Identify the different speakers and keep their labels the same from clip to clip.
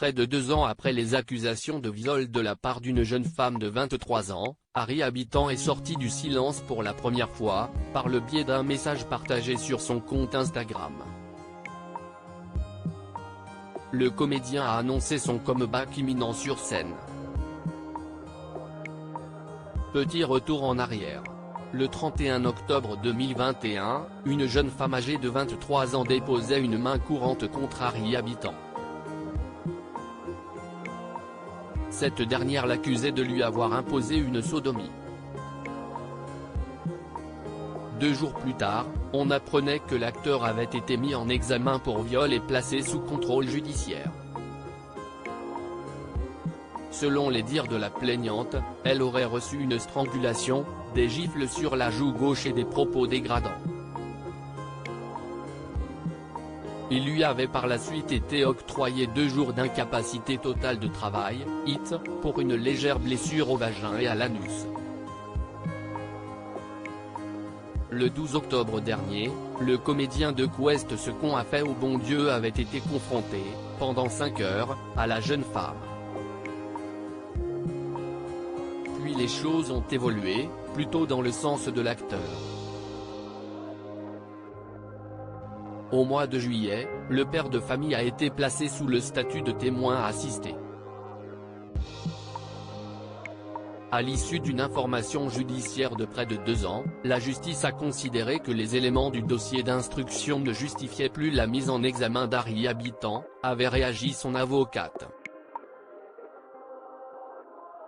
Speaker 1: Près de 2 ans après les accusations de viol de la part d'une jeune femme de 23 ans, Harry Habitant est sorti du silence pour la première fois, par le biais d'un message partagé sur son compte Instagram. Le comédien a annoncé son comeback imminent sur scène. Petit retour en arrière. Le 31 octobre 2021, une jeune femme âgée de 23 ans déposait une main courante contre Harry Habitant. Cette dernière l'accusait de lui avoir imposé une sodomie. 2 jours plus tard, on apprenait que l'acteur avait été mis en examen pour viol et placé sous contrôle judiciaire. Selon les dires de la plaignante, elle aurait reçu une strangulation, des gifles sur la joue gauche et des propos dégradants. Il lui avait par la suite été octroyé 2 jours d'incapacité totale de travail, IT, pour une légère blessure au vagin et à l'anus. Le 12 octobre dernier, le comédien de Quest Ce qu'on a fait au bon Dieu avait été confronté, pendant 5 heures, à la jeune femme. Puis les choses ont évolué, plutôt dans le sens de l'acteur. Au mois de juillet, le père de famille a été placé sous le statut de témoin assisté. À l'issue d'une information judiciaire de près de 2 ans, la justice a considéré que les éléments du dossier d'instruction ne justifiaient plus la mise en examen d'Harry Habitant, avait réagi son avocate.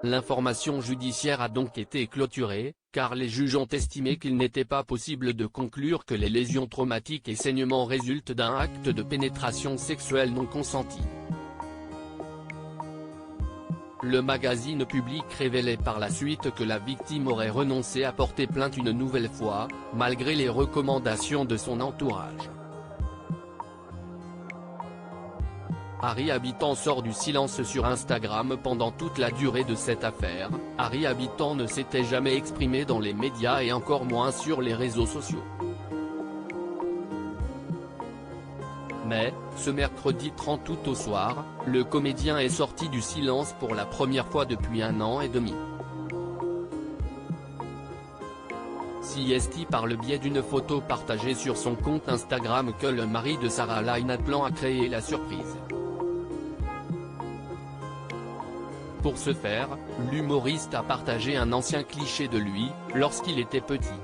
Speaker 1: L'information judiciaire a donc été clôturée, car les juges ont estimé qu'il n'était pas possible de conclure que les lésions traumatiques et saignements résultent d'un acte de pénétration sexuelle non consenti. Le magazine Public révélait par la suite que la victime aurait renoncé à porter plainte une nouvelle fois, malgré les recommandations de son entourage. Harry Habitant sort du silence sur Instagram pendant toute la durée de cette affaire. Harry Habitant ne s'était jamais exprimé dans les médias et encore moins sur les réseaux sociaux. Mais, ce mercredi 30 août au soir, le comédien est sorti du silence pour la première fois depuis 1 an et demi. C'est par le biais d'une photo partagée sur son compte Instagram que le mari de Sarah Lynatlan a créé la surprise. Pour ce faire, l'humoriste a partagé un ancien cliché de lui, lorsqu'il était petit.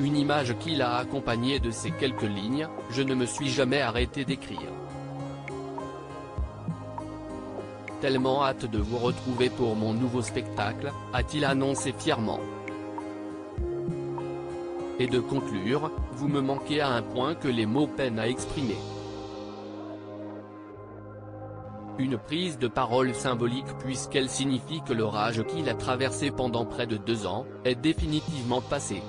Speaker 1: Une image qu'il a accompagnée de ces quelques lignes, « Je ne me suis jamais arrêté d'écrire. Tellement hâte de vous retrouver pour mon nouveau spectacle », a-t-il annoncé fièrement. Et de conclure, « Vous me manquez à un point que les mots peinent à exprimer ». Une prise de parole symbolique puisqu'elle signifie que l'orage qu'il a traversé pendant près de 2 ans, est définitivement passé.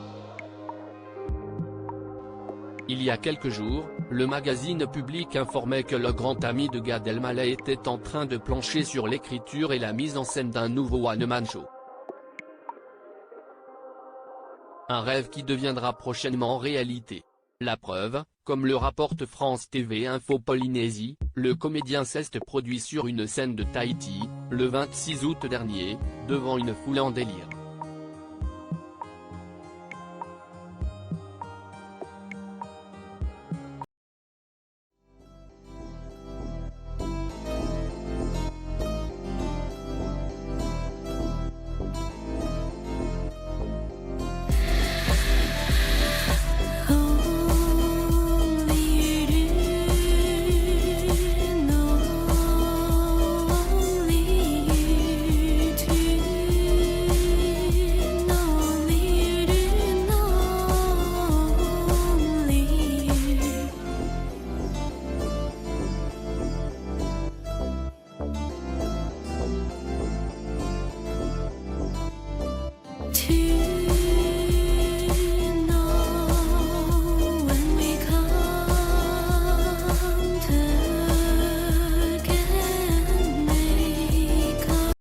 Speaker 1: Il y a quelques jours, le magazine Public informait que le grand ami de Gad Elmaleh était en train de plancher sur l'écriture et la mise en scène d'un nouveau one-man show. Un rêve qui deviendra prochainement réalité. La preuve, comme le rapporte France TV Info Polynésie, le comédien s'est produit sur une scène de Tahiti, le 26 août dernier, devant une foule en délire.